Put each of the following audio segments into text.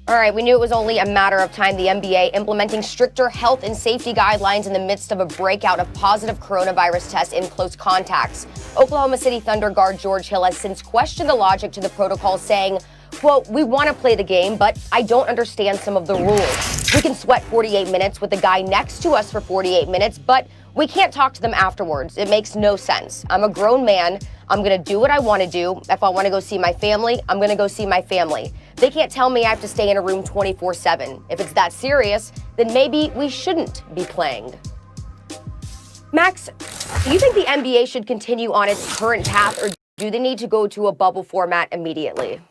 All right, we knew it was only a matter of time. The NBA implementing stricter health and safety guidelines in the midst of a breakout of positive coronavirus tests in close contacts. Oklahoma City Thunder guard George Hill has since questioned the logic to the protocol, saying, quote, "We want to play the game, but I don't understand some of the rules. We can sweat 48 minutes with the guy next to us for 48 minutes, but we can't talk to them afterwards. It makes no sense. I'm a grown man. I'm going to do what I want to do. If I want to go see my family, I'm going to go see my family. They can't tell me I have to stay in a room 24/7. If it's that serious, then maybe we shouldn't be playing." Max, do you think the NBA should continue on its current path, or do they need to go to a bubble format immediately?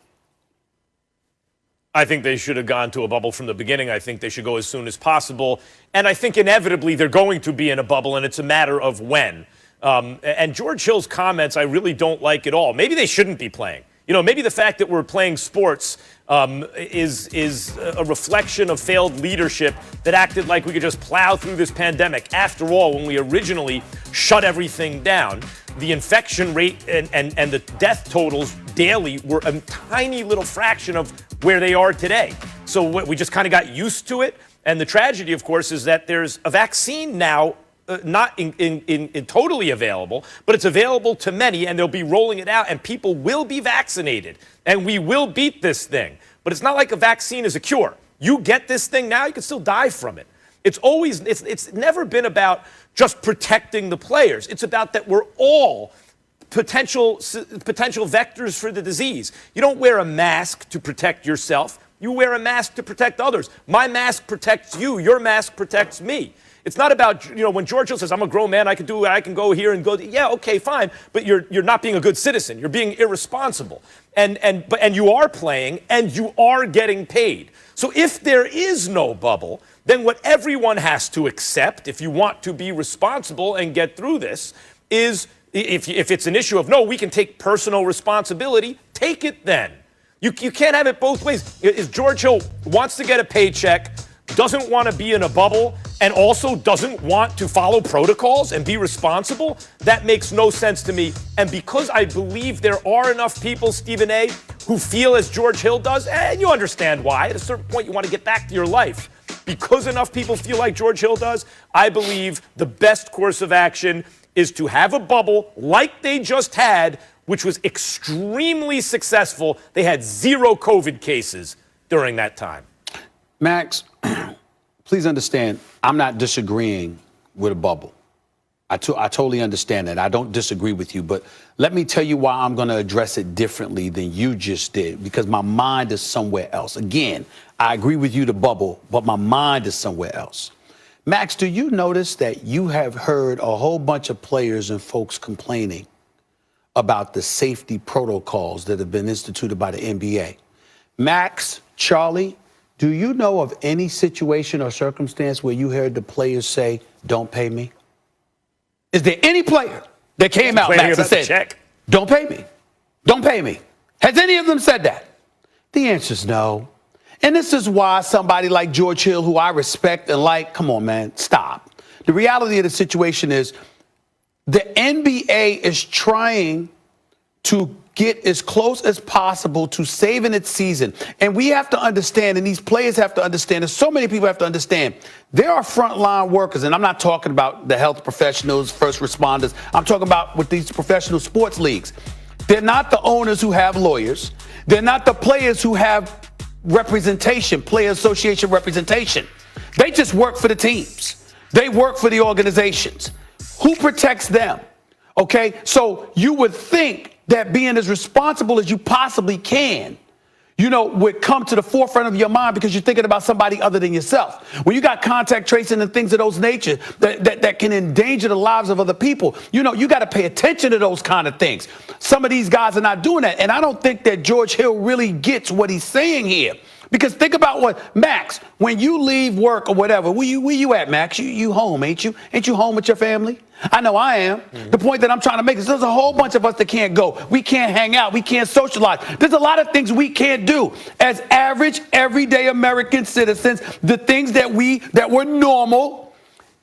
I think they should have gone to a bubble from the beginning. I think they should go as soon as possible. And I think inevitably they're going to be in a bubble, and it's a matter of when. And George Hill's comments I really don't like at all. Maybe they shouldn't be playing. You know, maybe the fact that we're playing sports is a reflection of failed leadership that acted like we could just plow through this pandemic. After all, when we originally shut everything down, the infection rate and the death totals daily were a tiny little fraction of where they are today. So we just kind of got used to it. And the tragedy, of course, is that there's a vaccine now not in totally available, but it's available to many, and they'll be rolling it out, and people will be vaccinated, and we will beat this thing. But it's not like a vaccine is a cure. You get this thing now, you can still die from it. It's never been about just protecting the players. It's about that we're all potential vectors for the disease. You don't wear a mask to protect yourself. You wear a mask to protect others. My mask protects you. Your mask protects me. It's not about, you know, when George Hill says, I'm a grown man, I can go here and go, yeah, okay, fine, but you're not being a good citizen. You're being irresponsible. And you are playing, and you are getting paid. So if there is no bubble, then what everyone has to accept, if you want to be responsible and get through this, is if it's an issue of, no, we can take personal responsibility, take it then. You can't have it both ways. If George Hill wants to get a paycheck, doesn't want to be in a bubble, and also doesn't want to follow protocols and be responsible, that makes no sense to me. And because I believe there are enough people, Stephen A., who feel as George Hill does, and you understand why, at a certain point you want to get back to your life. Because enough people feel like George Hill does, I believe the best course of action is to have a bubble like they just had, which was extremely successful. They had 0 COVID cases during that time. Max, please understand, I'm not disagreeing with a bubble. I totally understand that. I don't disagree with you, but let me tell you why I'm going to address it differently than you just did, because my mind is somewhere else. Again, I agree with you, the bubble, but my mind is somewhere else. Max, do you notice that you have heard a whole bunch of players and folks complaining about the safety protocols that have been instituted by the NBA? Max, Charlie, do you know of any situation or circumstance where you heard the players say, don't pay me? Is there any player that came out, Max, and said, don't pay me? Don't pay me. Has any of them said that? The answer is no. And this is why somebody like George Hill, who I respect and like, come on, man, stop. The reality of the situation is the NBA is trying to get as close as possible to saving its season. And we have to understand, and these players have to understand, and so many people have to understand, there are frontline workers, and I'm not talking about the health professionals, first responders. I'm talking about with these professional sports leagues. They're not the owners who have lawyers. They're not the players who have representation, player association representation. They just work for the teams. They work for the organizations. Who protects them? Okay, so you would think that being as responsible as you possibly can, you know, would come to the forefront of your mind because you're thinking about somebody other than yourself. When you got contact tracing and things of those nature that can endanger the lives of other people, you know, you got to pay attention to those kind of things. Some of these guys are not doing that. And I don't think that George Hill really gets what he's saying here. Because think about what, Max, when you leave work or whatever, where you at, Max? You home, ain't you? Ain't you home with your family? I know I am. Mm-hmm. The point that I'm trying to make is there's a whole bunch of us that can't go. We can't hang out. We can't socialize. There's a lot of things we can't do as average, everyday American citizens. The things that were normal,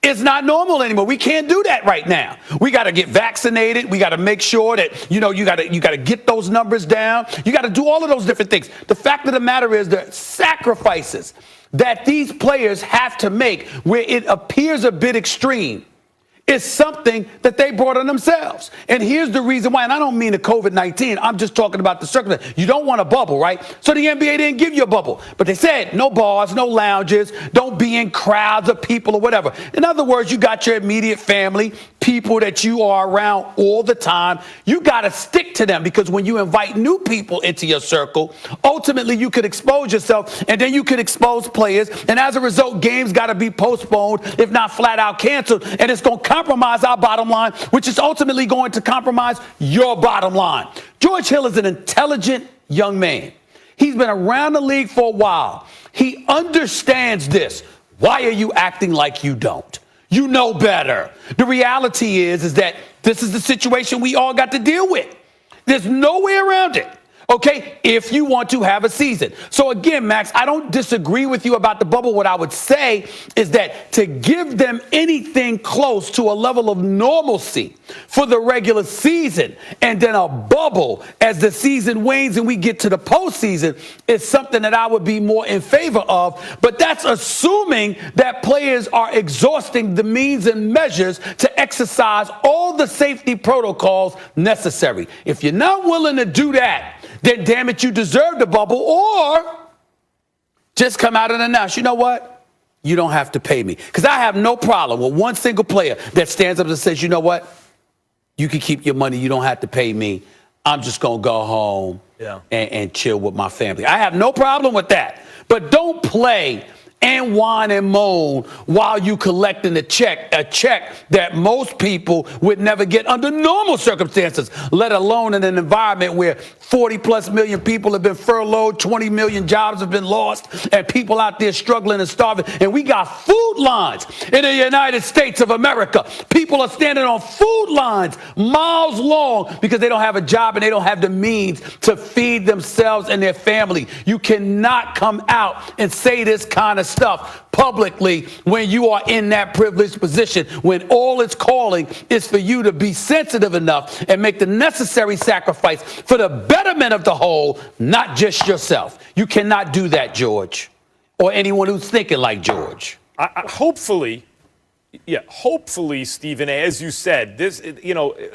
It's not normal anymore. We can't do that right now. We got to get vaccinated. We got to make sure that, you got to get those numbers down. You got to do all of those different things. The fact of the matter is the sacrifices that these players have to make, where it appears a bit extreme, is something that they brought on themselves. And here's the reason why, and I don't mean the COVID-19, I'm just talking about the circumstance. You don't want a bubble, right? So the NBA didn't give you a bubble, but they said no bars, no lounges, don't be in crowds of people or whatever. In other words, you got your immediate family, people that you are around all the time. You got to stick to them, because when you invite new people into your circle, ultimately you could expose yourself, and then you could expose players. And as a result, games got to be postponed, if not flat out canceled. And it's going to compromise our bottom line, which is ultimately going to compromise your bottom line. George Hill is an intelligent young man. He's been around the league for a while. He understands this. Why are you acting like you don't? You know better. The reality is that this is the situation we all got to deal with. There's no way around it. Okay, if you want to have a season. So again, Max, I don't disagree with you about the bubble. What I would say is that to give them anything close to a level of normalcy for the regular season, and then a bubble as the season wanes and we get to the postseason, is something that I would be more in favor of. But that's assuming that players are exhausting the means and measures to exercise all the safety protocols necessary. If you're not willing to do that, then damn it, you deserve the bubble, or just come out and announce, you know what? You don't have to pay me. Because I have no problem with one single player that stands up and says, you know what? You can keep your money. You don't have to pay me. I'm just going to go home and chill with my family. I have no problem with that. But don't play and whine and moan while you collecting a check that most people would never get under normal circumstances, let alone in an environment where 40 plus million people have been furloughed, 20 million jobs have been lost, and people out there struggling and starving. And we got food lines in the United States of America. People are standing on food lines miles long because they don't have a job and they don't have the means to feed themselves and their family. You cannot come out and say this kind of stuff publicly when you are in that privileged position, when all it's calling is for you to be sensitive enough and make the necessary sacrifice for the betterment of the whole, not just yourself. You cannot do that, George, or anyone who's thinking like George. Hopefully, Stephen A., as you said, this,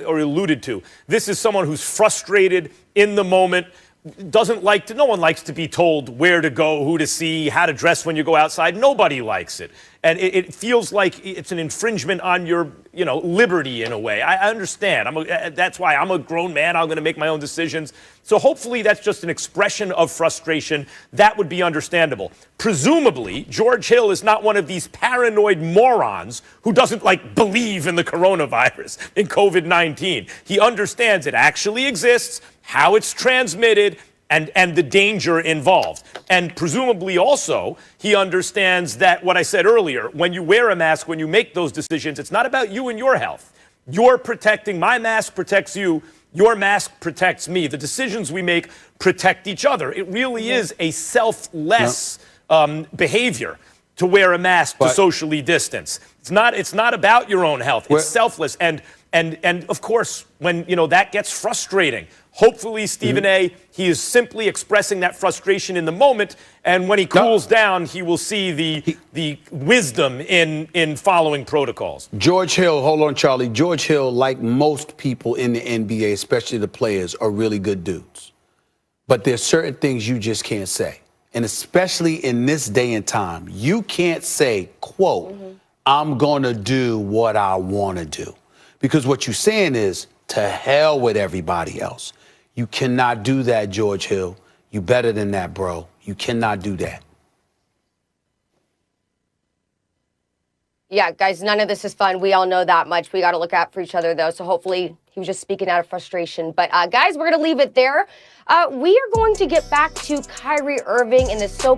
or alluded to, this is someone who's frustrated in the moment, no one likes to be told where to go, who to see, how to dress when you go outside. Nobody likes it. And it feels like it's an infringement on your, liberty in a way. I understand. That's why I'm a grown man. I'm going to make my own decisions. So hopefully that's just an expression of frustration. That would be understandable. Presumably, George Hill is not one of these paranoid morons who doesn't, believe in the coronavirus, in COVID-19. He understands it actually exists, how it's transmitted, and the danger involved. And presumably also, he understands that what I said earlier, when you wear a mask, when you make those decisions, it's not about you and your health. You're protecting, my mask protects you, your mask protects me. The decisions we make protect each other. It really is a selfless behavior to wear a mask, to socially distance. It's not about your own health. It's selfless. And of course, when that gets frustrating, hopefully, Stephen A., he is simply expressing that frustration in the moment, and when he cools down, he will see the wisdom in following protocols. George Hill, hold on, Charlie. George Hill, like most people in the NBA, especially the players, are really good dudes. But there's certain things you just can't say. And especially in this day and time, you can't say, quote, I'm going to do what I want to do. Because what you're saying is, to hell with everybody else. You cannot do that, George Hill. You better than that, bro. You cannot do that. Yeah, guys, none of this is fun. We all know that much. We got to look out for each other, though. So hopefully he was just speaking out of frustration. But guys, we're going to leave it there. We are going to get back to Kyrie Irving and the so